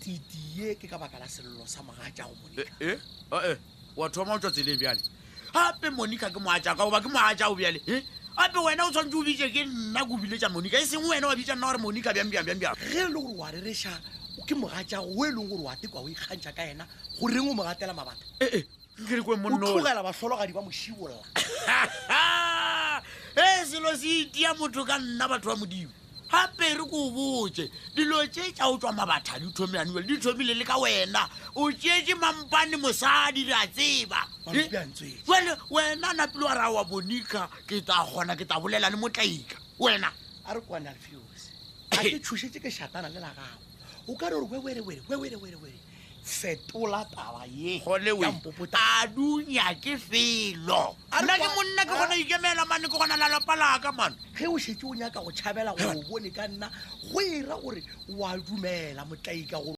titiye ke ka baka la sello sa mogatša go Monica. wa thoma o tswa tseleng bjale gape Monica ke moatša ka goba ke moatša o bjale gape wena o tshwanetse o bitse ke nna ko biletša Monica e seng wena wa bitša nna gore Monica bjang ge e le gore wa rereša ke mogatšago o e leng gore wa tekwa o ikgantšha ka ena go reng o mo gatela mabaka nke re kwe o monno tlogela bahlologadi ba mošibolla selo se itia motho ka nna batho ba modimo gape re ko botse dilo tse tša o tswa mabatha di thomane di thomile le ka wena o tšeetse mampane mosadi re a tseba wele wena napile wa ra wa Monica ke ta kgona ke ta bolela le Motlaika wena a re kwane Alfios a ke thušetse ke šatana le la gago o ka re gore were fetola taba ye a dunya ke felo nna ke monna ke gona ikemela mane ke gona lalapa laka mane ge o šetse o nyaka go tšhabela go o bone ka nna go ira gore wa dumela Motlaika